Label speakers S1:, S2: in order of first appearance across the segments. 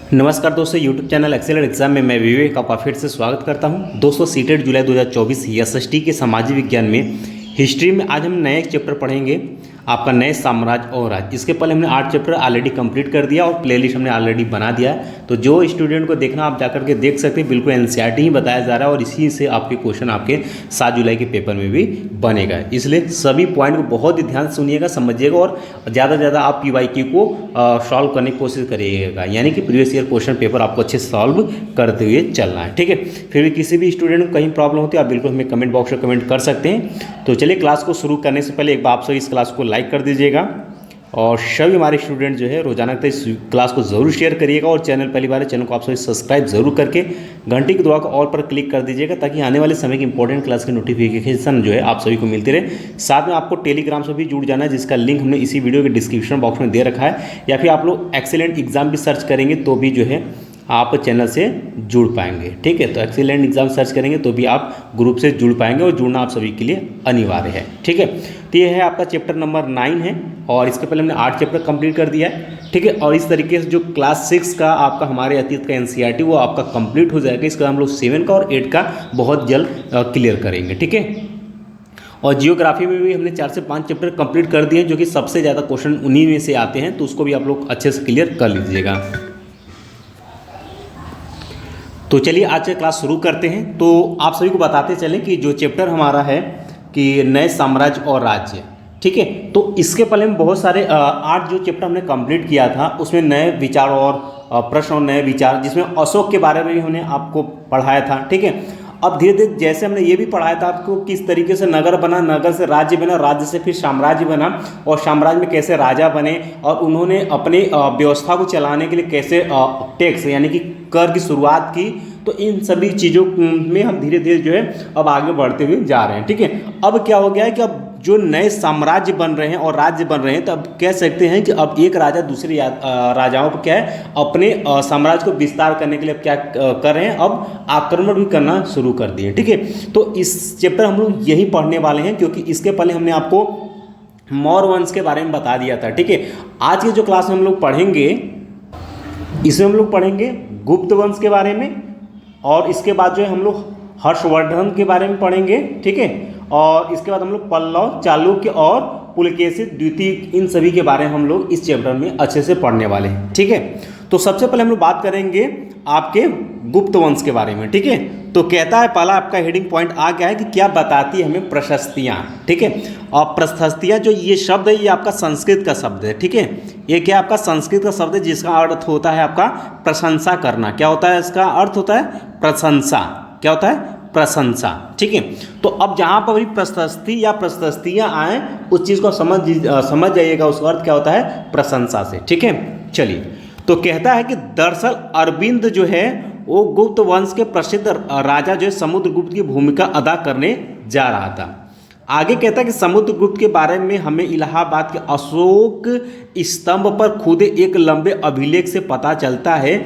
S1: नमस्कार दोस्तों, YouTube channel excellent exam में मैं विवेक आपका फिर से स्वागत करता हूं। दोस्तों सीटेट जुलाई 2024 एसएसटी के सामाजिक विज्ञान में हिस्ट्री में आज हम नए चैप्टर पढ़ेंगे, आपका नए साम्राज्य और राज्य। इसके पहले हमने 8 चैप्टर ऑलरेडी कंप्लीट कर दिया और प्लेलिस्ट हमने ऑलरेडी बना दिया है। तो जो स्टूडेंट को देखना आप जाकर के देख सकते हैं, बिल्कुल एनसीईआरटी ही बताया जा रहा है और इसी से आपके क्वेश्चन आपके 7 जुलाई के पेपर में भी बनेगा। इसलिए सभी पॉइंट को बहुत ही ध्यान से सुनिएगा, समझिएगा और ज़्यादा से ज़्यादा आप पीवाईक्यू को सॉल्व करने की कोशिश करिएगा, यानी कि प्रीवियस ईयर क्वेश्चन पेपर आपको अच्छे से सॉल्व करते हुए चलना है। ठीक है, फिर भी किसी भी स्टूडेंट को कहीं प्रॉब्लम होती है आप बिल्कुल हमें कमेंट बॉक्स में कमेंट कर सकते हैं। तो चलिए क्लास को शुरू करने से पहले एक बार आप सभी इस क्लास को लाइक कर दीजिएगा और सभी हमारे स्टूडेंट जो है रोजाना तक इस क्लास को जरूर शेयर करिएगा और चैनल पहली बार है चैनल को आप सभी सब्सक्राइब जरूर करके घंटी की दबा को ऑल पर क्लिक कर दीजिएगा, ताकि आने वाले समय की इंपॉर्टेंट क्लास की नोटिफिकेशन जो है आप सभी को मिलती रहे। साथ में आपको टेलीग्राम से भी जुड़ जाना है, जिसका लिंक हमने इसी वीडियो के डिस्क्रिप्शन बॉक्स में दे रखा है, या फिर आप लोग एक्सीलेंट एग्जाम भी सर्च करेंगे तो भी जो है आप चैनल से जुड़ पाएंगे। ठीक है, तो एक्सीलेंट एग्जाम सर्च करेंगे तो भी आप ग्रुप से जुड़ पाएंगे और जुड़ना आप सभी के लिए अनिवार्य है। ठीक है, तो ये है आपका चैप्टर नंबर 9 है और इसके पहले हमने 8 चैप्टर कंप्लीट कर दिया है। ठीक है, और इस तरीके से जो क्लास 6 का आपका हमारे अतीत का एनसीईआरटी वो आपका कंप्लीट हो जाएगा। इसका हम लोग 7 का और 8 का बहुत जल्द क्लियर करेंगे। ठीक है, और जियोग्राफी में भी हमने 4 से 5 चैप्टर कंप्लीट कर दिए हैं, जो कि सबसे ज़्यादा क्वेश्चन उन्हीं में से आते हैं, तो उसको भी आप लोग अच्छे से क्लियर कर लीजिएगा। तो चलिए आज से क्लास शुरू करते हैं। तो आप सभी को बताते चलें कि जो चैप्टर हमारा है कि नए साम्राज्य और राज्य, ठीक है, तो इसके पहले हम बहुत सारे 8 जो चैप्टर हमने कंप्लीट किया था उसमें नए विचार और प्रश्न और नए विचार, जिसमें अशोक के बारे में भी हमने आपको पढ़ाया था। ठीक है, अब धीरे धीरे जैसे हमने ये भी पढ़ाया था आपको किस तरीके से नगर बना, नगर से राज्य बना, राज्य से फिर साम्राज्य बना और साम्राज्य में कैसे राजा बने और उन्होंने अपनी व्यवस्था को चलाने के लिए कैसे टैक्स यानी कि कर की शुरुआत की। तो इन सभी चीज़ों में हम धीरे धीरे जो है अब आगे बढ़ते हुए जा रहे हैं। ठीक है, अब क्या हो गया है कि अब जो नए साम्राज्य बन रहे हैं और राज्य बन रहे हैं, तो अब कह सकते हैं कि अब एक राजा दूसरे राजाओं पर क्या है अपने साम्राज्य को विस्तार करने के लिए क्या कर रहे हैं, अब आक्रमण भी करना शुरू कर दिए। ठीक है, तो इस चैप्टर हम लोग यही पढ़ने वाले हैं, क्योंकि इसके पहले हमने आपको मौर्य वंश के बारे में बता दिया था। ठीक है, आज की जो क्लास हम लोग पढ़ेंगे इसमें हम लोग पढ़ेंगे गुप्त वंश के बारे में और इसके बाद जो है हम लोग हर्षवर्धन के बारे में पढ़ेंगे। ठीक है, और इसके बाद हम लोग पल्लव, चालुक्य और पुलकेशी द्वितीय, इन सभी के बारे में हम लोग इस चैप्टर में अच्छे से पढ़ने वाले हैं। ठीक है, तो सबसे पहले हम लोग बात करेंगे आपके गुप्त वंश के बारे में। ठीक है, तो कहता है पहला आपका हेडिंग पॉइंट आ गया है कि क्या बताती है हमें प्रशस्तियाँ। ठीक है, और प्रशस्तियाँ जो ये शब्द है ये आपका संस्कृत का शब्द है। ठीक है, ये क्या आपका संस्कृत का शब्द है जिसका अर्थ होता है आपका प्रशंसा करना। क्या होता है इसका अर्थ? होता है प्रशंसा। क्या होता है? प्रशंसा। ठीक है, तो अब जहाँ पर भी प्रशस्ति या प्रशस्तियाँ आए उस चीज़ को समझ जाइएगा, उसका अर्थ क्या होता है? प्रशंसा से। ठीक है, चलिए, तो कहता है कि दरअसल अरविंद जो है वो गुप्त वंश के प्रसिद्ध राजा जो है समुद्रगुप्त की भूमिका अदा करने जा रहा था। आगे कहता है कि समुद्रगुप्त के बारे में हमें इलाहाबाद के अशोक स्तंभ पर खुदे एक लंबे अभिलेख से पता चलता है।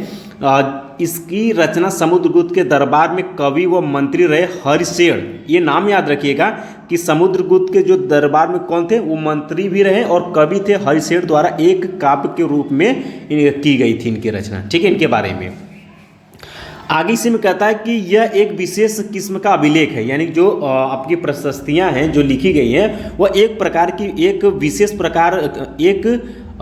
S1: इसकी रचना समुद्रगुप्त के दरबार में कवि व मंत्री रहे हरिसेन, ये नाम याद रखिएगा कि समुद्रगुप्त के जो दरबार में कौन थे, वो मंत्री भी रहे और कवि थे, हरिसेन द्वारा एक काव्य के रूप में की गई थी इनकी रचना। ठीक है, इनके बारे में आगे इसी में कहता है कि यह एक विशेष किस्म का अभिलेख है, यानी जो आपकी प्रशस्तियां हैं जो लिखी गई हैं वह एक प्रकार की एक विशेष प्रकार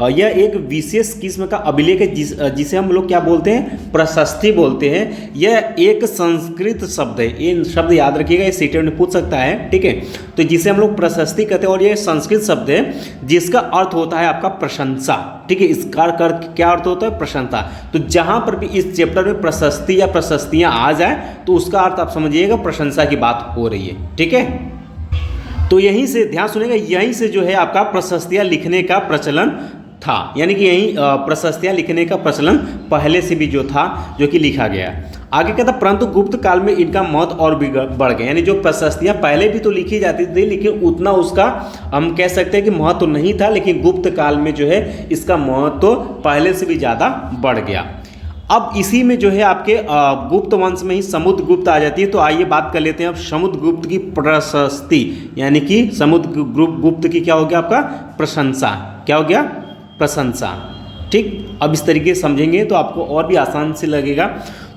S1: यह एक विशेष किस्म का अभिलेख है जिसे हम लोग क्या बोलते हैं? प्रशस्ति बोलते हैं। यह एक संस्कृत शब्द है, ये शब्द याद रखिएगा, ये सीटेट में पूछ सकता है। ठीक है, तो जिसे हम लोग प्रशस्ति कहते हैं और ये संस्कृत शब्द है जिसका अर्थ होता है आपका प्रशंसा। ठीक है, इसका क्या अर्थ होता है? प्रशंसा। तो जहाँ पर भी इस चैप्टर में प्रशस्ति या प्रशस्तियाँ आ जाए तो उसका अर्थ आप समझिएगा प्रशंसा की बात हो रही है। ठीक है, तो यहीं से ध्यान सुनिएगा, यहीं से जो है आपका प्रशस्तियाँ लिखने का प्रचलन था, यानी कि यही प्रशस्तियाँ लिखने का प्रचलन पहले से भी जो था जो कि लिखा गया। आगे कहता परंतु गुप्त काल में इनका महत्व और भी बढ़ गया, यानी जो प्रशस्तियाँ पहले भी तो लिखी जाती थी लेकिन उतना उसका हम कह सकते हैं कि महत्व तो नहीं था, लेकिन गुप्त काल में जो है इसका महत्व तो पहले से भी ज़्यादा बढ़ गया। अब इसी में जो है आपके गुप्त वंश में ही समुद्रगुप्त आ जाती है। तो आइए बात कर लेते हैं अब समुद्रगुप्त की प्रशस्ति, यानी कि समुद्रगुप्त की क्या हो गया आपका? प्रशंसा। क्या हो गया? प्रशंसा। ठीक, अब इस तरीके से समझेंगे तो आपको और भी आसान से लगेगा।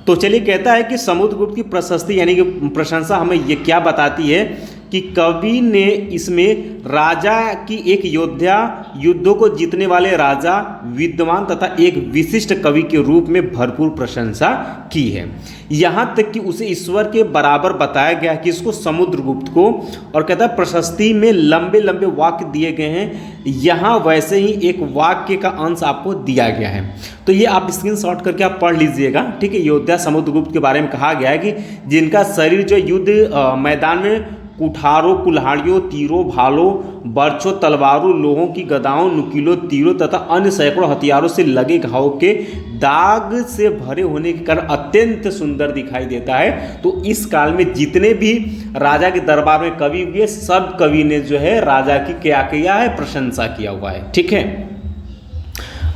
S1: तो चलिए, कहता है कि समुद्रगुप्त की प्रशस्ति यानी कि प्रशंसा हमें ये क्या बताती है कि कवि ने इसमें राजा की एक योद्धा, युद्धों को जीतने वाले राजा, विद्वान तथा एक विशिष्ट कवि के रूप में भरपूर प्रशंसा की है। यहाँ तक कि उसे ईश्वर के बराबर बताया गया है कि इसको समुद्रगुप्त को, और कहता है प्रशस्ति में लंबे लंबे वाक्य दिए गए हैं, यहाँ वैसे ही एक वाक्य का अंश आपको दिया गया है। तो ये आप स्क्रीनशॉट करके आप पढ़ लीजिएगा, ठीक है। योद्धा समुद्रगुप्त के बारे में कहा गया है कि जिनका शरीर जो युद्ध मैदान में कुठारों, कुल्हाड़ियों, तीरों, भालों, बर्छों, तलवारों, लोहों की गदाओं, नुकीलों तीरों तथा अन्य सैकड़ों हथियारों से लगे घावों के दाग से भरे होने के कारण अत्यंत सुंदर दिखाई देता है। तो इस काल में जितने भी राजा के दरबार में कवि हुए, सब कवि ने जो है राजा की क्या किया है, प्रशंसा किया हुआ है, ठीक है।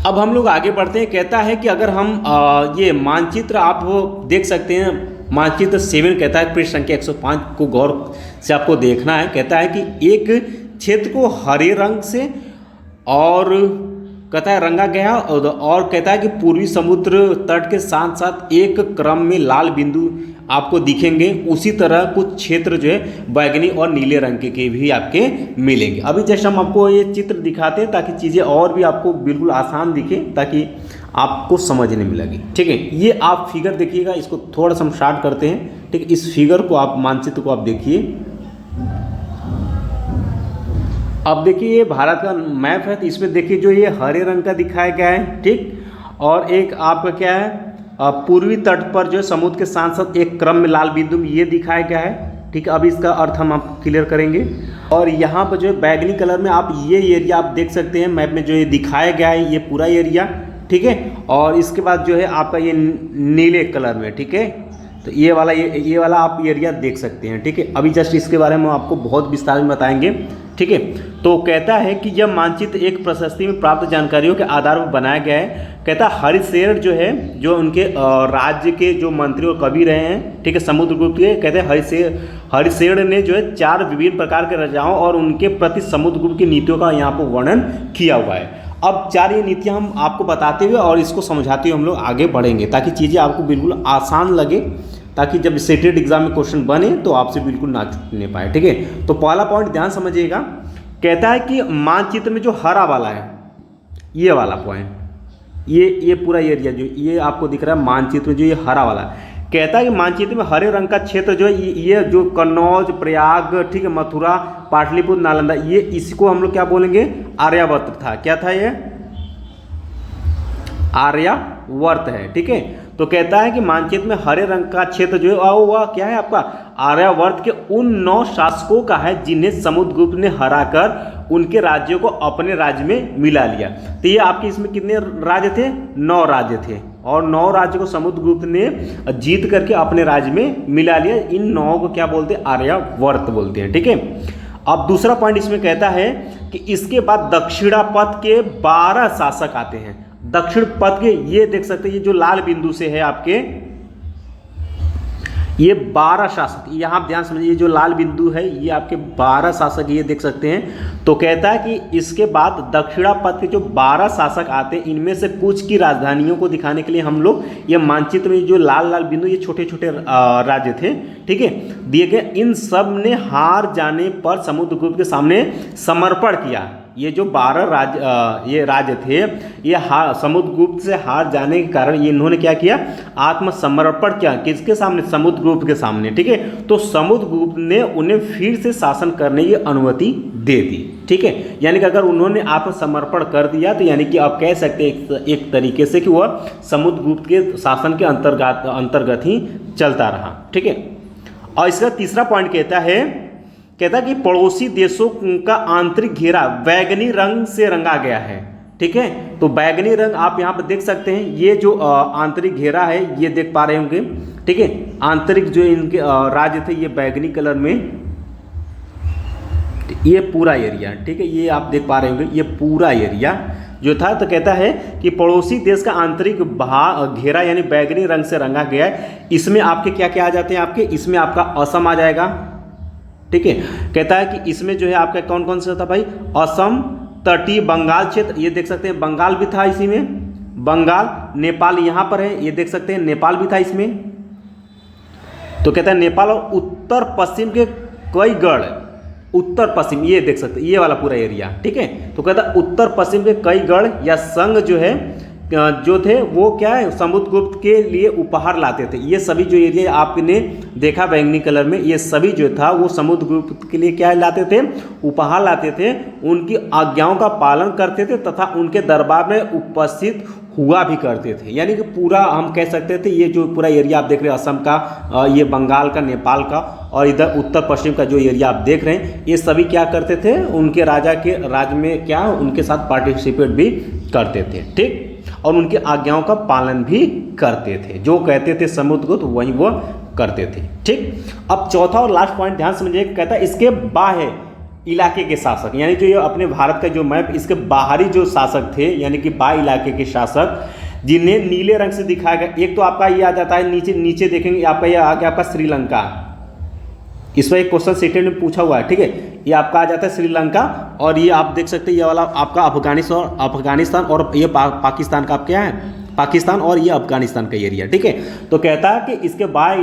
S1: अब हम लोग आगे बढ़ते हैं। कहता है कि अगर हम ये मानचित्र आप देख सकते हैं, मानचित्र 7 कहता है पृष्ठ संख्या 105 को गौर से आपको देखना है। कहता है कि एक क्षेत्र को हरे रंग से और कहता है रंगा गया, और कहता है कि पूर्वी समुद्र तट के साथ साथ एक क्रम में लाल बिंदु आपको दिखेंगे। उसी तरह कुछ क्षेत्र जो है बैगनी और नीले रंग के भी आपके मिलेंगे। अभी जैसे हम आपको ये चित्र दिखाते हैं ताकि चीज़ें और भी आपको बिल्कुल आसान दिखे, ताकि आपको समझने में लगे, ठीक है। ये आप फिगर देखिएगा, इसको थोड़ा सा हम स्टार्ट करते हैं, ठीक है। इस फिगर को आप, मानचित्र को आप देखिए। अब देखिए ये भारत का मैप है, तो इसमें देखिए जो ये हरे रंग का दिखाया गया है, ठीक। और एक आपका क्या है, पूर्वी तट पर जो है समुद्र के साथ साथ एक क्रम में लाल बिंदु ये दिखाया गया है, ठीक है। अब इसका अर्थ हम आप क्लियर करेंगे। और यहाँ पर जो है बैगनी कलर में आप ये एरिया आप देख सकते हैं, मैप में जो ये दिखाया गया है ये पूरा एरिया, ठीक है। और इसके बाद जो है आपका ये नीले कलर में, ठीक है। तो ये वाला आप एरिया देख सकते हैं, ठीक है। अभी जस्ट इसके बारे में आपको बहुत विस्तार में बताएंगे, ठीक है। तो कहता है कि यह मानचित्र एक प्रशस्ति में प्राप्त जानकारियों के आधार पर बनाया गया है। कहता है हरिशेर जो है, जो उनके राज्य के जो मंत्री और कवि रहे हैं, ठीक है, समुद्रगुप्त के, कहते हैं हरिशेर ने जो है 4 विभिन्न प्रकार के राजाओं और उनके प्रति समुद्रगुप्त की नीतियों का यहाँ पर वर्णन किया हुआ है। अब 4 ये नीतियाँ हम आपको बताते हुए और इसको समझाते हुए हम लोग आगे बढ़ेंगे, ताकि चीज़ें आपको बिल्कुल आसान लगे, ताकि जब सेटेड एग्जाम में क्वेश्चन बने तो आपसे बिल्कुल ना छूटने पाए, ठीक है। तो पहला पॉइंट ध्यान समझिएगा। कहता है कि मानचित्र में जो हरा वाला है, ये वाला पॉइंट, ये पूरा एरिया जो ये आपको दिख रहा है मानचित्र में, जो ये हरा वाला है, कहता है कि मानचित्र में हरे रंग का क्षेत्र जो है ये जो कन्नौज, प्रयाग, ठीक है, मथुरा, पाटलिपुत्र, नालंदा, ये इसको हम लोग क्या बोलेंगे, आर्यावर्त था। क्या था ये, आर्यावर्त है, ठीक है। तो कहता है कि मानचित्र में हरे रंग का क्षेत्र जो है वह क्या है आपका, आर्यावर्त के उन 9 शासकों का है जिन्हें समुद्रगुप्त ने हराकर उनके राज्यों को अपने राज्य में मिला लिया। तो ये आपके इसमें कितने राज्य थे, 9 राज्य थे, और 9 राज्य को समुद्रगुप्त ने जीत करके अपने राज्य में मिला लिया। इन 9 को क्या बोलते हैं, आर्यावर्त बोलते हैं, ठीक है। अब दूसरा पॉइंट इसमें कहता है कि इसके बाद दक्षिणापथ के 12 शासक आते हैं। दक्षिण पथ के ये देख सकते हैं, ये जो लाल बिंदु से है आपके, ये 12 शासक, यहाँ आप ध्यान समझिए, ये जो लाल बिंदु है ये आपके 12 शासक ये देख सकते हैं। तो कहता है कि इसके बाद दक्षिणापथ के जो 12 शासक आते हैं, इनमें से कुछ की राजधानियों को दिखाने के लिए हम लोग ये मानचित्र में जो लाल लाल बिंदु, ये छोटे छोटे राज्य थे, ठीक है, दिए गए। इन सब ने हार जाने पर समुद्रगुप्त के सामने समर्पण किया। ये जो 12 ये राज्य थे, ये समुद्रगुप्त से हार जाने के कारण ये इन्होंने क्या किया, आत्मसमर्पण किया। किसके सामने, समुद्रगुप्त के सामने, ठीक है। तो समुद्रगुप्त ने उन्हें फिर से शासन करने की अनुमति दे दी, ठीक है। यानी कि अगर उन्होंने आत्मसमर्पण कर दिया तो यानी कि आप कह सकते हैं एक तरीके से कि वह समुद्रगुप्त के शासन के अंतर्गत ही चलता रहा, ठीक है। और इसका तीसरा पॉइंट कहता है कि पड़ोसी देशों का आंतरिक घेरा बैगनी रंग से रंगा गया है, ठीक है। तो बैगनी रंग आप यहाँ पर देख सकते हैं, ये जो आंतरिक घेरा है ये देख पा रहे होंगे, ठीक है। आंतरिक जो इनके राज्य थे ये बैगनी कलर में, ये पूरा एरिया, ठीक है, ये आप देख पा रहे होंगे, ये पूरा एरिया जो था। तो कहता है कि पड़ोसी देश का आंतरिक घेरा यानी बैगनी रंग से रंगा गया है। इसमें आपके क्या क्या आ जाते हैं, आपके इसमें आपका असम आ जाएगा, ठीक है। कहता है कि इसमें जो है आपका कौन कौन सा था भाई, असम, तटीय बंगाल क्षेत्र, ये देख सकते हैं बंगाल भी था इसी में, बंगाल, नेपाल यहाँ पर है, ये देख सकते हैं नेपाल भी था इसमें। तो कहता है नेपाल और उत्तर पश्चिम के कई गढ़, उत्तर पश्चिम ये देख सकते हैं, ये वाला पूरा एरिया, ठीक है। तो कहता है उत्तर पश्चिम के कई गढ़ या संघ जो है जो थे वो क्या है समुद्रगुप्त के लिए उपहार लाते थे। ये सभी जो एरिया आपने देखा बैंगनी कलर में, ये सभी जो था वो समुद्रगुप्त के लिए क्या लाते थे, उपहार लाते थे, उनकी आज्ञाओं का पालन करते थे तथा उनके दरबार में उपस्थित हुआ भी करते थे। यानी कि पूरा हम कह सकते थे ये जो पूरा एरिया आप देख रहे हैं असम का, ये बंगाल का, नेपाल का और इधर उत्तर पश्चिम का जो एरिया आप देख रहे हैं, ये सभी क्या करते थे, उनके राजा के राज में क्या उनके साथ पार्टिसिपेट भी करते थे, ठीक, और उनकी आज्ञाओं का पालन भी करते थे। जो कहते थे समुद्रगुप्त वही वो करते थे, ठीक। अब चौथा और लास्ट पॉइंट ध्यान समझिए, कहता है इसके बाह्य इलाके के शासक, यानी जो ये अपने भारत का जो मैप, इसके बाहरी जो शासक थे यानी कि बाह्य इलाके के शासक जिन्हें नीले रंग से दिखाया गया। एक तो आपका ये आ जाता है नीचे, नीचे देखेंगे आपका ये आ गया आपका श्रीलंका, इस पर एक क्वेश्चन सेटेड में पूछा हुआ है, ठीक है। ये आपका आ जाता है श्रीलंका और ये आप देख सकते हैं ये वाला आपका अफगानिस्तान और ये पाकिस्तान का आप क्या है, पाकिस्तान और ये अफगानिस्तान का एरिया, ठीक है। तो कहता है कि इसके बाह्य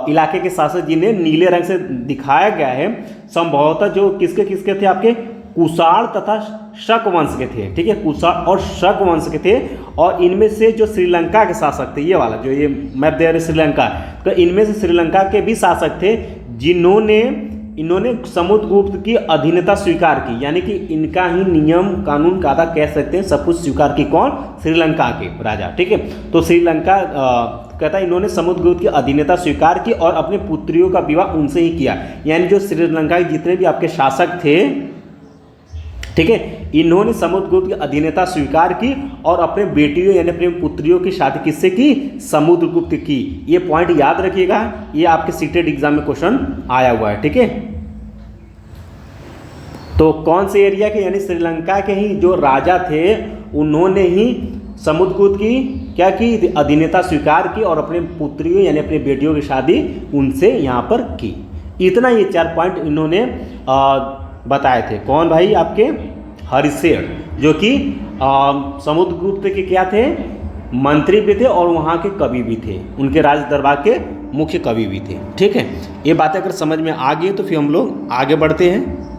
S1: इलाके के शासक जिन्हें नीले रंग से दिखाया गया है संभवतः जो किसके किसके थे, आपके कुषाण तथा शक वंश के थे, ठीक है, कुषाण और शक वंश के थे। और इनमें से जो श्रीलंका के शासक थे, ये वाला जो ये मैप दे रहे श्रीलंका, तो इनमें से श्रीलंका के भी शासक थे इन्होंने समुद्रगुप्त की अधीनता स्वीकार की, यानी कि इनका ही नियम कानून कायदा कह सकते हैं सब कुछ स्वीकार की। कौन? श्रीलंका के राजा, ठीक है। तो श्रीलंका कहता है इन्होंने समुद्रगुप्त की अधीनता स्वीकार की और अपने पुत्रियों का विवाह उनसे ही किया। यानी जो श्रीलंका के जितने भी आपके शासक थे, ठीक है, इन्होंने समुद्रगुप्त की अधीनता स्वीकार की और अपने बेटियों यानी अपने पुत्रियों की शादी किससे की? समुद्रगुप्त की। ये पॉइंट याद रखिएगा, ये आपके सीटेड एग्जाम में क्वेश्चन आया हुआ है, ठीक है। तो कौन से एरिया के, यानी श्रीलंका के ही जो राजा थे उन्होंने ही समुद्रगुप्त की क्या की? अधीनता स्वीकार की और अपने पुत्रियों यानी अपने बेटियों की शादी उनसे यहाँ पर की। इतना ये 4 पॉइंट इन्होंने बताए थे। कौन भाई? आपके हरिशेर, जो कि समुद्रगुप्त के क्या थे? मंत्री भी थे और वहाँ के कवि भी थे, उनके राज दरबार के मुख्य कवि भी थे, ठीक है। ये बातें अगर समझ में आ गई तो फिर हम लोग आगे बढ़ते हैं।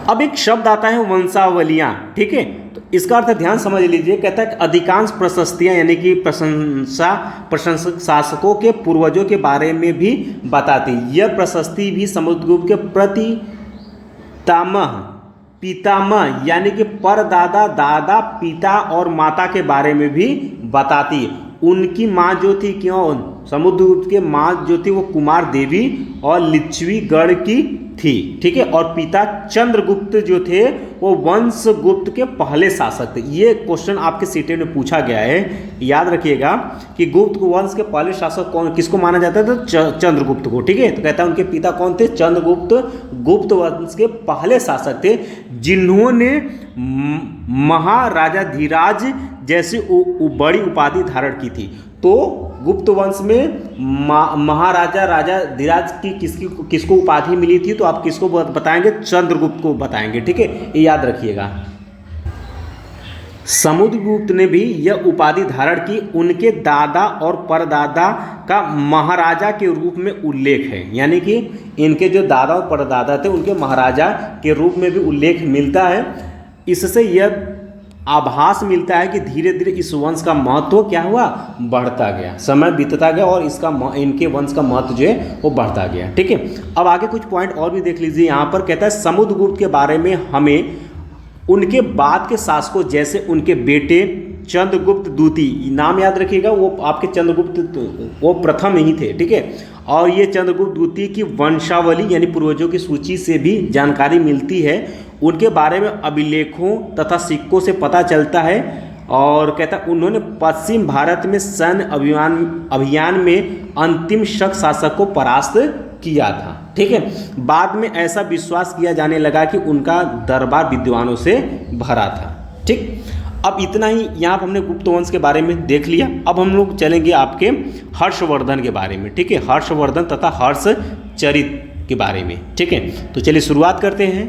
S1: अब एक शब्द आता है वंशावलियाँ, ठीक है। तो इसका अर्थ ध्यान समझ लीजिए, कहता है कि अधिकांश प्रशस्तियाँ यानी कि प्रशंसक शासकों के पूर्वजों के बारे में भी बताती। यह प्रशस्ति भी समुद्रगुप्त के पितामह यानी कि परदादा, दादा, पिता और माता के बारे में भी बताती। उनकी माँ जो थी, क्यों? समुद्रगुप्त के माँ जो थी वो कुमार देवी और लिच्छवीगढ़ की थी, ठीक है। और पिता चंद्रगुप्त जो थे वो वंशगुप्त के पहले शासक थे। ये क्वेश्चन आपके सीटेट में पूछा गया है, याद रखिएगा कि गुप्त वंश के पहले शासक कौन, किसको माना जाता है? तो चंद्रगुप्त को, ठीक है। तो कहता है उनके पिता कौन थे? चंद्रगुप्त गुप्त वंश के पहले शासक थे, जिन्होंने महाराजा धीराज जैसी बड़ी उपाधि धारण की थी। तो गुप्त वंश में महाराजा राजा धीराज की किसको उपाधि मिली थी? तो आप किसको बताएंगे? चंद्रगुप्त को बताएंगे, ठीक है। ये याद रखिएगा। समुद्रगुप्त ने भी यह उपाधि धारण की। उनके दादा और परदादा का महाराजा के रूप में उल्लेख है, यानी कि इनके जो दादा और परदादा थे उनके महाराजा के रूप में भी उल्लेख मिलता है। इससे यह आभास मिलता है कि धीरे धीरे इस वंश का महत्व क्या हुआ? बढ़ता गया, समय बीतता गया और इनके वंश का महत्व जो है वो बढ़ता गया, ठीक है। अब आगे कुछ पॉइंट और भी देख लीजिए। यहाँ पर कहता है समुद्रगुप्त के बारे में हमें उनके बाद के शासकों जैसे उनके बेटे चंद्रगुप्त द्वितीय, नाम याद रखिएगा, वो आपके चंद्रगुप्त वो प्रथम ही थे, ठीक है। और ये चंद्रगुप्त द्वितीय की वंशावली यानी पूर्वजों की सूची से भी जानकारी मिलती है। उनके बारे में अभिलेखों तथा सिक्कों से पता चलता है। और कहता है उन्होंने पश्चिम भारत में सैन्य अभियान में अंतिम शक शासक को परास्त किया था, ठीक है। बाद में ऐसा विश्वास किया जाने लगा कि उनका दरबार विद्वानों से भरा था, ठीक। अब इतना ही यहाँ पर हमने गुप्त वंश के बारे में देख लिया। अब हम लोग चलेंगे आपके हर्षवर्धन के बारे में, ठीक है। हर्षवर्धन तथा हर्षचरित के बारे में, ठीक है। तो चलिए शुरुआत करते हैं।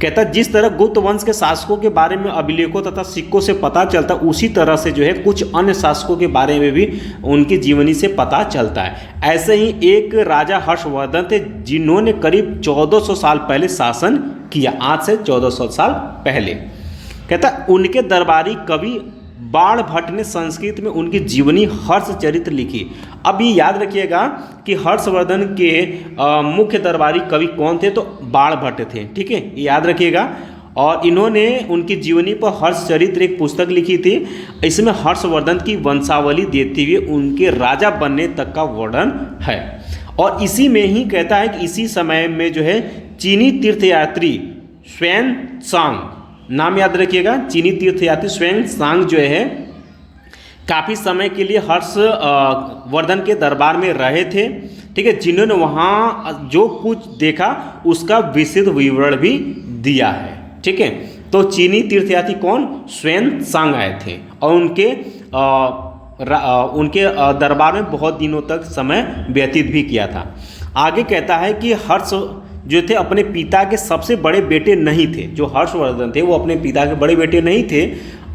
S1: कहता है जिस तरह गुप्त वंश के शासकों के बारे में अभिलेखों तथा सिक्कों से पता चलता, उसी तरह से जो है कुछ अन्य शासकों के बारे में भी उनकी जीवनी से पता चलता है। ऐसे ही एक राजा हर्षवर्धन थे जिन्होंने करीब 1400 साल पहले शासन किया, आज से 1400 साल पहले। कहता उनके दरबारी कवि बाण भट्ट ने संस्कृत में उनकी जीवनी हर्षचरित्र लिखी। अब ये याद रखिएगा कि हर्षवर्धन के मुख्य दरबारी कवि कौन थे, तो बाण भट्ट थे, ठीक है, ये याद रखिएगा। और इन्होंने उनकी जीवनी पर हर्षचरित्र एक पुस्तक लिखी थी। इसमें हर्षवर्धन की वंशावली देते हुए उनके राजा बनने तक का वर्णन है। और इसी में ही कहता है कि इसी समय में जो है चीनी तीर्थयात्री स्वयं सांग, नाम याद रखिएगा, चीनी तीर्थयात्री स्वयं सांग जो है काफ़ी समय के लिए हर्षवर्धन के दरबार में रहे थे, ठीक है, जिन्होंने वहाँ जो कुछ देखा उसका विस्तृत विवरण भी दिया है, ठीक है। तो चीनी तीर्थयात्री कौन, स्वयं सांग आए थे और उनके दरबार में बहुत दिनों तक समय व्यतीत भी किया था। आगे कहता है कि हर्ष जो थे अपने पिता के सबसे बड़े बेटे नहीं थे। जो हर्षवर्धन थे वो अपने पिता के बड़े बेटे नहीं थे।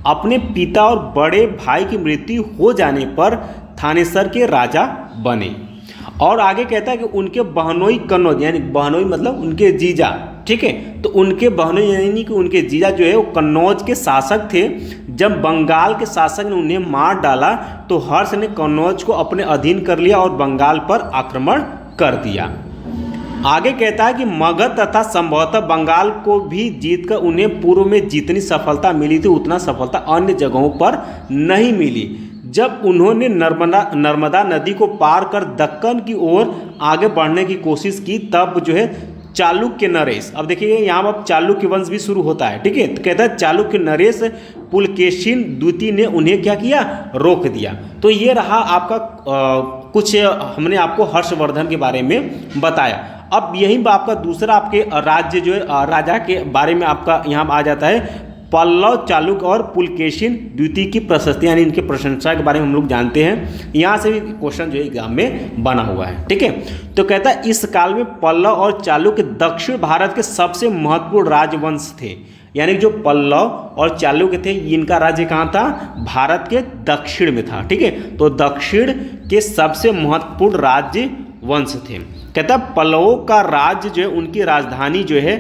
S1: अपने पिता और बड़े भाई की मृत्यु हो जाने पर थानेसर के राजा बने। और आगे कहता है कि उनके बहनोई कन्नौज, यानी बहनोई मतलब उनके जीजा, ठीक है, तो उनके बहनोई यानी कि उनके जीजा जो है वो कन्नौज के शासक थे। जब बंगाल के शासक ने उन्हें मार डाला तो हर्ष ने कन्नौज को अपने अधीन कर लिया और बंगाल पर आक्रमण कर दिया। आगे कहता है कि मगध तथा संभवतः बंगाल को भी जीतकर उन्हें पूर्व में जितनी सफलता मिली थी उतना सफलता अन्य जगहों पर नहीं मिली। जब उन्होंने नर्मदा नदी को पार कर दक्कन की ओर आगे बढ़ने की कोशिश की तब जो है चालुक्य नरेश, अब देखिए यहाँ अब चालुक्य वंश भी शुरू होता है, ठीक है, तो कहता है चालुक्य नरेश पुलकेशिन द्वितीय ने उन्हें क्या किया, रोक दिया। तो ये रहा आपका कुछ हमने आपको हर्षवर्धन के बारे में बताया। अब यही आपका दूसरा आपके राज्य जो है राजा के बारे में आपका यहाँ आ जाता है पल्लव, चालुक्य और पुलकेशिन द्वितीय की प्रशस्ति, यानी इनके प्रशंसा के बारे में हम लोग जानते हैं। यहाँ से भी क्वेश्चन जो है एग्जाम में बना हुआ है, ठीक है। तो कहता है इस काल में पल्लव और चालुक्य दक्षिण भारत के सबसे महत्वपूर्ण राजवंश थे। यानी जो पल्लव और चालुक्य थे इनका राज्य कहाँ था, भारत के दक्षिण में था, ठीक है। तो दक्षिण के सबसे महत्वपूर्ण राज्य वंश थे। कहता है पल्लवों का राज्य जो है उनकी राजधानी जो है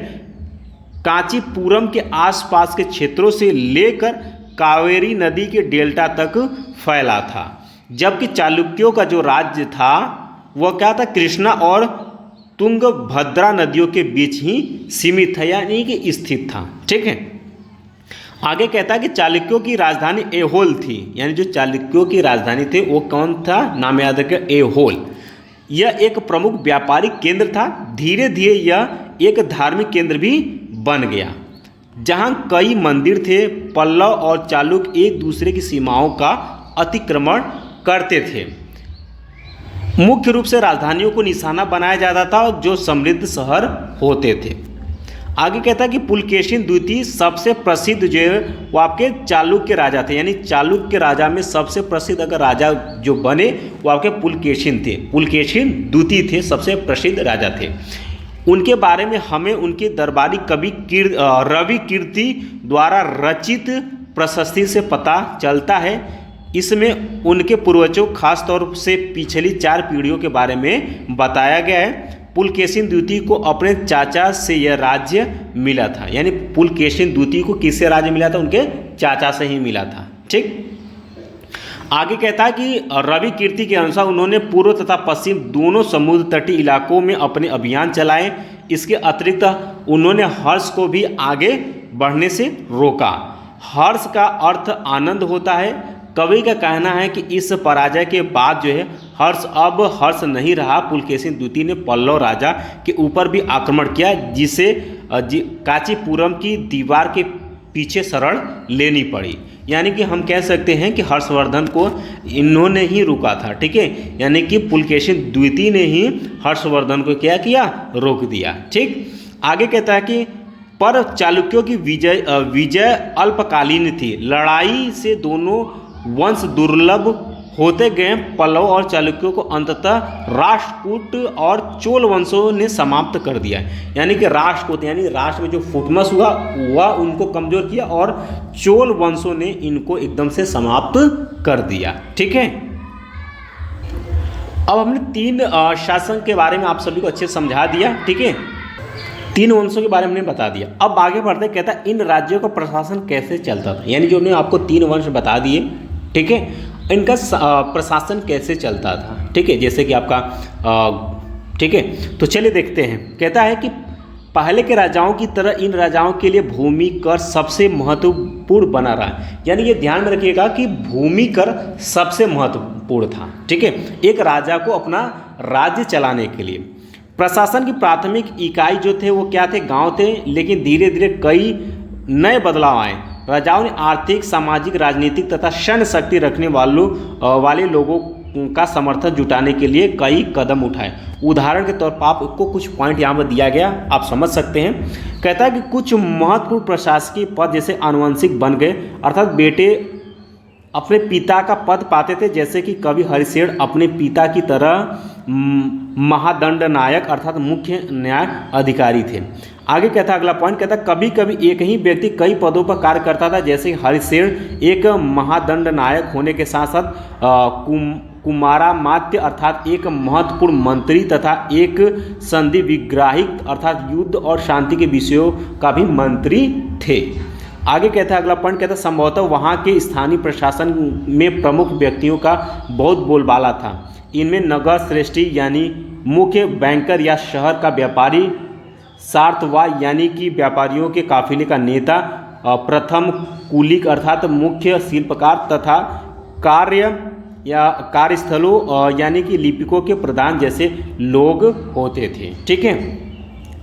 S1: कांचीपुरम के आसपास के क्षेत्रों से लेकर कावेरी नदी के डेल्टा तक फैला था। जबकि चालुक्यों का जो राज्य था वह क्या था, कृष्णा और तुंगभद्रा नदियों के बीच ही सीमित था, यानी कि स्थित था, ठीक है। आगे कहता है कि चालुक्यों की राजधानी ऐहोल थी। यानी जो चालुक्यों की राजधानी थी वो कौन था, नाम याद रखें, ऐहोल। यह एक प्रमुख व्यापारिक केंद्र था। धीरे धीरे यह एक धार्मिक केंद्र भी बन गया जहां कई मंदिर थे। पल्लव और चालुक्य एक दूसरे की सीमाओं का अतिक्रमण करते थे। मुख्य रूप से राजधानियों को निशाना बनाया जाता था जो समृद्ध शहर होते थे। आगे कहता है कि पुलकेशिन द्वितीय सबसे प्रसिद्ध जो है वो आपके चालुक्य राजा थे। यानी चालुक्य राजा में सबसे प्रसिद्ध अगर राजा जो बने वो आपके पुलकेशिन थे। पुलकेशिन द्वितीय थे, सबसे प्रसिद्ध राजा थे। उनके बारे में हमें उनके दरबारी कवि रवि कीर्ति द्वारा रचित प्रशस्ति से पता चलता है। इसमें उनके पूर्वजों खास तौर से पिछली 4 पीढ़ियों के बारे में बताया गया है। पुलकेशिन द्वितीय को अपने चाचा से यह राज्य मिला था। यानी पुलकेशिन द्वितीय को किससे राज्य मिला था, उनके चाचा से ही मिला था, ठीक। आगे कहता है कि रवि कीर्ति के अनुसार उन्होंने पूर्व तथा पश्चिम दोनों समुद्र तटीय इलाकों में अपने अभियान चलाए। इसके अतिरिक्त उन्होंने हर्ष को भी आगे बढ़ने से रोका। हर्ष का अर्थ आनंद होता है। कवि का कहना है कि इस पराजय के बाद जो है हर्ष अब हर्ष नहीं रहा। पुलकेशिन द्वितीय ने पल्लव राजा के ऊपर भी आक्रमण किया जिसे कांचीपुरम की दीवार के पीछे शरण लेनी पड़ी। यानी कि हम कह सकते हैं कि हर्षवर्धन को इन्होंने ही रुका था, ठीक है। यानी कि पुलकेशिन द्वितीय ने ही हर्षवर्धन को क्या किया, रोक दिया, ठीक। आगे कहता है कि पर चालुक्यों की विजय अल्पकालीन थी। लड़ाई से दोनों वंश दुर्लभ होते गए पल्लव और चालुक्यों को अंततः राष्ट्रकूट और चोल वंशों ने समाप्त कर दिया। यानी कि राष्ट्रकूट यानी राष्ट्र में जो फुटमस हुआ उनको कमजोर किया और चोल वंशों ने इनको एकदम से समाप्त कर दिया। ठीक है, अब हमने 3 शासन के बारे में आप सभी को अच्छे से समझा दिया। ठीक है, 3 वंशों के बारे में हमने बता दिया। अब आगे बढ़ते कहता है इन राज्यों का प्रशासन कैसे चलता था, यानी जो हमने आपको 3 वंश बता दिए। ठीक है, इनका प्रशासन कैसे चलता था। ठीक है, जैसे कि आपका ठीक है, तो चलिए देखते हैं। कहता है कि पहले के राजाओं की तरह इन राजाओं के लिए भूमि कर सबसे महत्वपूर्ण बना रहा। यानी ये ध्यान में रखिएगा कि भूमि कर सबसे महत्वपूर्ण था। ठीक है, एक राजा को अपना राज्य चलाने के लिए प्रशासन की प्राथमिक इकाई जो थे वो क्या थे, गांव थे। लेकिन धीरे धीरे कई नए बदलाव आए। राजाओं ने आर्थिक, सामाजिक, राजनीतिक तथा सैन्य शक्ति रखने वाले लोगों का समर्थन जुटाने के लिए कई कदम उठाए। उदाहरण के तौर पर आपको कुछ पॉइंट यहाँ पर दिया गया, आप समझ सकते हैं। कहता है कि कुछ महत्वपूर्ण प्रशासकीय पद जैसे आनुवंशिक बन गए, अर्थात बेटे अपने पिता का पद पाते थे। जैसे कि कवि हरिशेन अपने पिता की तरह महादंड नायक अर्थात मुख्य न्याय अधिकारी थे। आगे कहता है अगला पॉइंट, कहता है कभी कभी एक ही व्यक्ति कई पदों पर कार्य करता था। जैसे हरिशेन एक महादंड नायक होने के साथ साथ कुमारामात्य अर्थात एक महत्वपूर्ण मंत्री तथा एक संधि विग्राहिक अर्थात युद्ध और शांति के विषयों का भी मंत्री थे। आगे कहता है अगला पॉइंट, कहता है संभवतः वहाँ के स्थानीय प्रशासन में प्रमुख व्यक्तियों का बहुत बोलबाला था। इनमें नगर श्रेष्ठी यानी मुख्य बैंकर या शहर का व्यापारी, सार्थवा यानी कि व्यापारियों के काफिले का नेता, प्रथम कुलिक अर्थात मुख्य शिल्पकार तथा कार्यस्थलों यानी कि लिपिकों के प्रधान जैसे लोग होते थे। ठीक है,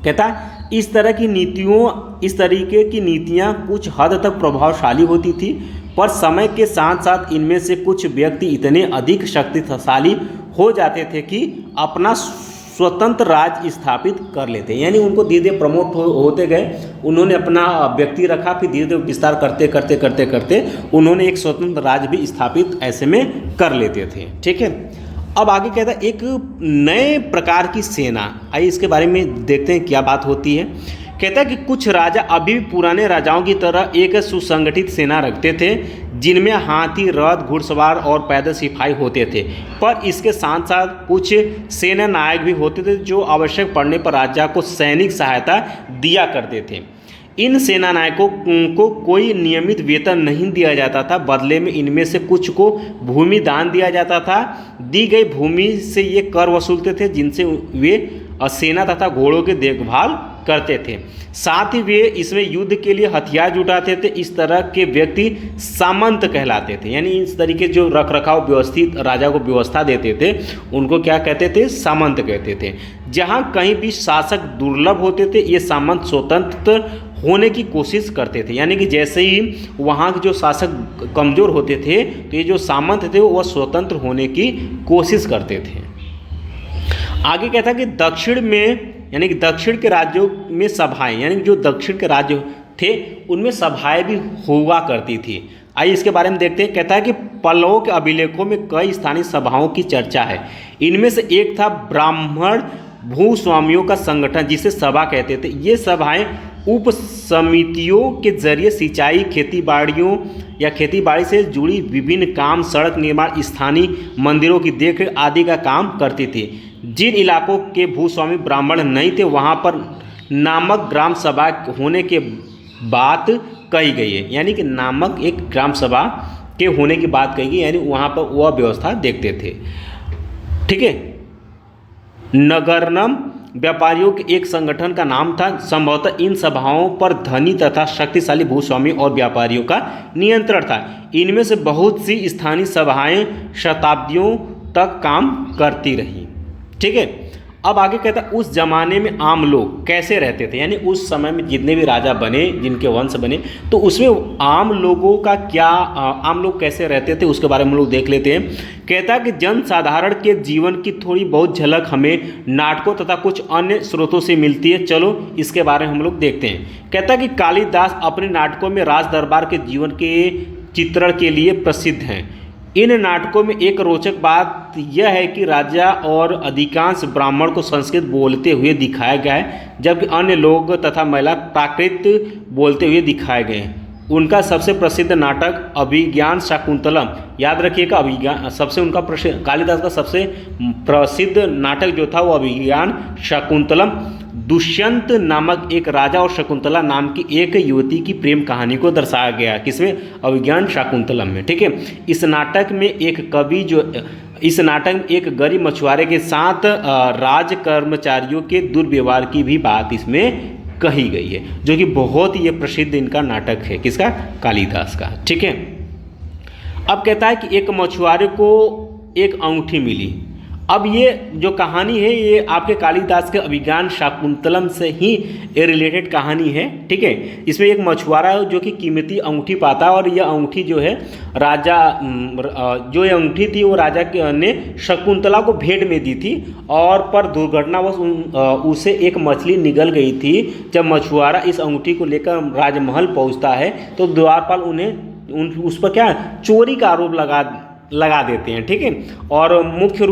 S1: कहता है इस तरीके की नीतियाँ कुछ हद तक प्रभावशाली होती थी, पर समय के साथ साथ इनमें से कुछ व्यक्ति इतने अधिक शक्तिशाली हो जाते थे कि अपना स्वतंत्र राज्य स्थापित कर लेते। यानी उनको धीरे धीरे प्रमोट होते गए, उन्होंने अपना व्यक्ति रखा, फिर धीरे धीरे विस्तार करते करते उन्होंने एक स्वतंत्र राज्य भी स्थापित ऐसे में कर लेते थे। ठीक है, अब आगे कहता है एक नए प्रकार की सेना। आइए इसके बारे में देखते हैं क्या बात होती है। कहता है कि कुछ राजा अभी भी पुराने राजाओं की तरह एक सुसंगठित सेना रखते थे, जिनमें हाथी, रथ, घुड़सवार और पैदल सिपाही होते थे। पर इसके साथ साथ कुछ सेना नायक भी होते थे जो आवश्यक पड़ने पर राजा को सैनिक सहायता दिया करते थे। इन सेना नायकों को कोई नियमित वेतन नहीं दिया जाता था, बदले में इनमें से कुछ को भूमि दान दिया जाता था। दी गई भूमि से ये कर वसूलते थे, जिनसे वे सेना तथा घोड़ों की देखभाल करते थे। साथ ही वे इसमें युद्ध के लिए हथियार जुटाते थे। इस तरह के व्यक्ति सामंत कहलाते थे। यानी इस तरीके जो रख रखाव व्यवस्थित राजा को व्यवस्था देते थे उनको क्या कहते थे, सामंत कहते थे। जहाँ कहीं भी शासक दुर्लभ होते थे ये सामंत स्वतंत्र होने की कोशिश करते थे। यानी कि जैसे ही वहाँ के जो शासक कमज़ोर होते थे तो ये जो सामंत थे वह स्वतंत्र होने की कोशिश करते थे। आगे कहता है कि दक्षिण में यानी कि दक्षिण के राज्यों में सभाएं, यानी जो दक्षिण के राज्य थे उनमें सभाएं भी हुआ करती थी। आइए इसके बारे में देखते हैं। कहता है कि पल्लवों के अभिलेखों में कई स्थानीय सभाओं की चर्चा है। इनमें से एक था ब्राह्मण भूस्वामियों का संगठन, जिसे सभा कहते थे। ये सभाएं उप समितियों के जरिए सिंचाई, खेती बाड़ी से जुड़ी विभिन्न काम, सड़क निर्माण, स्थानीय मंदिरों की देखरेख आदि का काम करती थी। जिन इलाकों के भूस्वामी ब्राह्मण नहीं थे वहाँ पर नामक ग्राम सभा होने के बात कही गई है। यानी कि नामक एक ग्राम सभा के होने की बात कही गई, यानी वहाँ पर वह व्यवस्था देखते थे। ठीक है, नगरनम व्यापारियों के एक संगठन का नाम था। संभवतः इन सभाओं पर धनी तथा शक्तिशाली भूस्वामी और व्यापारियों का नियंत्रण था। इनमें से बहुत सी स्थानीय सभाएं शताब्दियों तक काम करती रहीं। ठीक है, अब आगे कहता है उस जमाने में आम लोग कैसे रहते थे। यानी उस समय में जितने भी राजा बने, जिनके वंश बने, तो उसमें आम लोगों का क्या, आम लोग कैसे रहते थे उसके बारे में हम लोग देख लेते हैं। कहता है कि जनसाधारण के जीवन की थोड़ी बहुत झलक हमें नाटकों तथा कुछ अन्य स्रोतों से मिलती है। चलो इसके बारे में हम लोग देखते हैं। कहता है कि कालिदास अपने नाटकों में राज दरबार के जीवन के चित्रण के लिए प्रसिद्ध हैं। इन नाटकों में एक रोचक बात यह है कि राजा और अधिकांश ब्राह्मण को संस्कृत बोलते हुए दिखाया गया है, जबकि अन्य लोग तथा महिला प्राकृत बोलते हुए दिखाए गए हैं। उनका सबसे प्रसिद्ध नाटक अभिज्ञान शाकुंतलम, याद रखिएगा, अभिज्ञान सबसे उनका कालिदास का सबसे प्रसिद्ध नाटक जो था वो अभिज्ञान शाकुंतलम दुष्यंत नामक एक राजा और शकुंतला नाम की एक युवती की प्रेम कहानी को दर्शाया गया। किसमें? अभिज्ञान शाकुंतलम में। ठीक है। इस नाटक में एक गरीब मछुआरे के साथ राज कर्मचारियों के दुर्व्यवहार की भी बात इसमें कही गई है, जो कि बहुत ही ये प्रसिद्ध इनका नाटक है। किसका? कालिदास का। ठीक है। अब कहता है कि एक मछुआरे को एक अंगूठी मिली। अब ये जो कहानी है ये आपके कालिदास के अभिज्ञान शाकुंतलम से ही रिलेटेड कहानी है। ठीक है। इसमें एक मछुआरा है जो कि कीमती अंगूठी पाता है, और यह अंगूठी जो है राजा जो ये अंगूठी थी वो राजा ने शकुंतला को भेंट में दी थी, और पर दुर्घटनावश उसे एक मछली निगल गई थी। जब मछुआरा इस अंगूठी को लेकर राजमहल पहुंचता है तो द्वारपाल उस पर क्या चोरी का आरोप लगा देते हैं। ठीक है। और मुख्य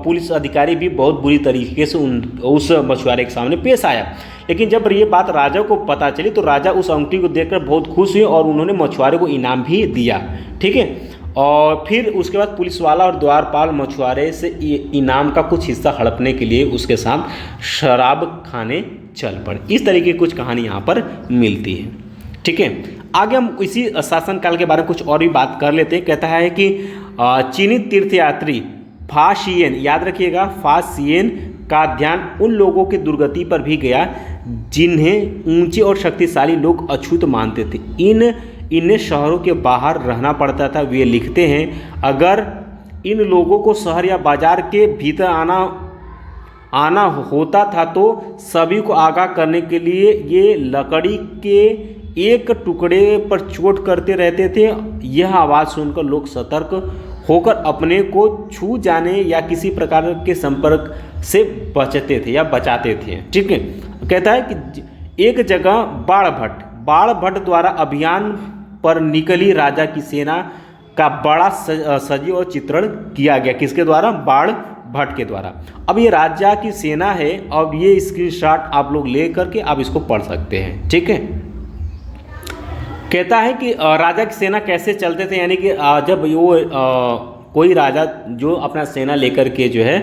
S1: पुलिस अधिकारी भी बहुत बुरी तरीके से उस मछुआरे के सामने पेश आया। लेकिन जब ये बात राजा को पता चली तो राजा उस अंगूठी को देखकर बहुत खुश हुए और उन्होंने मछुआरे को इनाम भी दिया। ठीक है। और फिर उसके बाद पुलिस वाला और द्वारपाल मछुआरे से इनाम का कुछ हिस्सा हड़पने के लिए उसके साथ शराब खाने चल पड़े। इस तरीके की कुछ कहानी यहाँ पर मिलती है। ठीक है। आगे हम इसी शासनकाल के बारे में कुछ और भी बात कर लेते हैं। कहता है कि चीनी तीर्थयात्री फाशियन, याद रखिएगा, फाशियन का ध्यान उन लोगों की दुर्गति पर भी गया जिन्हें ऊंचे और शक्तिशाली लोग अछूत मानते थे। इन्हें शहरों के बाहर रहना पड़ता था। वे लिखते हैं, अगर इन लोगों को शहर या बाजार के भीतर आना होता था तो सभी को आगाह करने के लिए ये लकड़ी के एक टुकड़े पर चोट करते रहते थे। यह आवाज़ सुनकर लोग सतर्क होकर अपने को छू जाने या किसी प्रकार के संपर्क से बचते थे या बचाते थे। ठीक है। कहता है कि एक जगह बाण भट्ट द्वारा अभियान पर निकली राजा की सेना का बड़ा सजीव और चित्रण किया गया। किसके द्वारा? बाण भट्ट के द्वारा। अब ये राजा की सेना है। अब ये स्क्रीनशॉट आप लोग ले करके आप इसको पढ़ सकते हैं। ठीक है। कहता है कि राजा की सेना कैसे चलते थे, यानी कि जब वो कोई राजा जो अपना सेना लेकर के जो है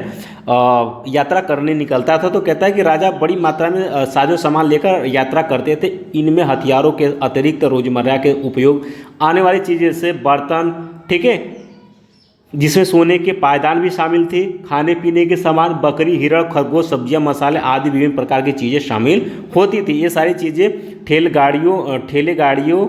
S1: यात्रा करने निकलता था तो कहता है कि राजा बड़ी मात्रा में साजो सामान लेकर यात्रा करते थे। इनमें हथियारों के अतिरिक्त रोजमर्रा के उपयोग आने वाली चीज़ें जैसे बर्तन, ठीक है, जिसमें सोने के पायदान भी शामिल थे, खाने पीने के सामान, बकरी, हिरण, खरगोश, सब्जियां, मसाले आदि विभिन्न प्रकार की चीज़ें शामिल होती थी। ये सारी चीज़ें ठेले गाड़ियों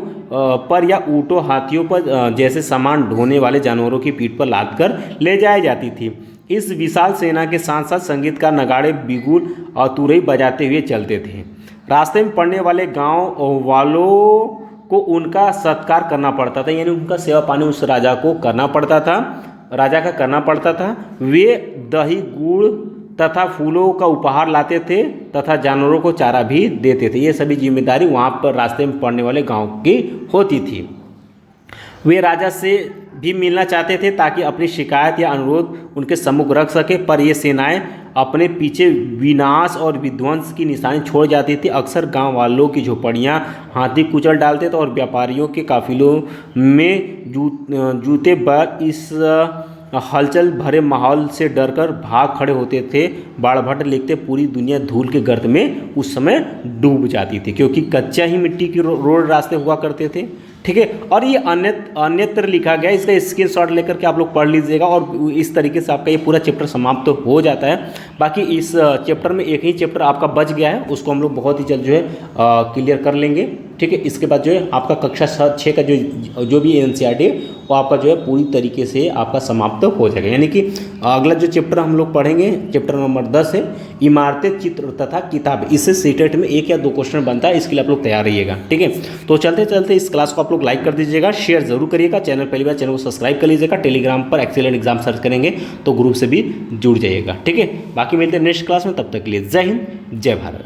S1: पर या ऊँटों, हाथियों पर जैसे सामान ढोने वाले जानवरों की पीठ पर लाद कर ले जाई जाती थी। इस विशाल सेना के साथ साथ संगीतकार नगाड़े, बिगुल और तुरई बजाते हुए चलते थे। रास्ते में पड़ने वाले गाँव वालों को उनका सत्कार करना पड़ता था, यानी उनका सेवा पानी उस राजा को करना पड़ता था, राजा का करना पड़ता था। वे दही, गुड़ तथा फूलों का उपहार लाते थे तथा जानवरों को चारा भी देते थे। ये सभी जिम्मेदारी वहाँ पर रास्ते में पड़ने वाले गांव की होती थी। वे राजा से भी मिलना चाहते थे ताकि अपनी शिकायत या अनुरोध उनके सम्मुख रख सके, पर ये सेनाएं अपने पीछे विनाश और विध्वंस की निशानी छोड़ जाती थी। अक्सर गांव वालों की झोपड़ियां हाथी कुचल डालते थे और व्यापारियों के काफिलों में जूते बैग इस हलचल भरे माहौल से डरकर भाग खड़े होते थे। बाण भट्ट लिखते, पूरी दुनिया धूल के गर्त में उस समय डूब जाती थी, क्योंकि कच्चा ही मिट्टी की रोड रास्ते हुआ करते थे। ठीक है। और ये अन्यत्र लिखा गया, इसका स्क्रीनशॉट लेकर के आप लोग पढ़ लीजिएगा और इस तरीके से आपका ये पूरा चैप्टर समाप्त तो हो जाता है। बाकी इस चैप्टर में एक ही चैप्टर आपका बच गया है, उसको हम लोग बहुत ही जल्द जो है क्लियर कर लेंगे। ठीक है। इसके बाद जो है आपका कक्षा 6 का जो भी NCERT है वो आपका जो है पूरी तरीके से आपका समाप्त हो जाएगा। यानी कि अगला जो चैप्टर हम लोग पढ़ेंगे, चैप्टर नंबर 10 है इमारतें, चित्र तथा किताब। इससे सीटेट में 1 या 2 क्वेश्चन बनता है, इसके लिए आप लोग तैयार रहिएगा। ठीक है। तो चलते चलते इस क्लास को आप लोग लाइक कर दीजिएगा, शेयर जरूर करिएगा, चैनल पहली बार चैनल को सब्सक्राइब कर लीजिएगा। टेलीग्राम पर एक्सीलेंट एग्जाम सर्च करेंगे तो ग्रुप से भी जुड़ जाइएगा। ठीक है। बाकी मिलते हैं नेक्स्ट क्लास में, तब तक के लिए जय हिंद, जय भारत।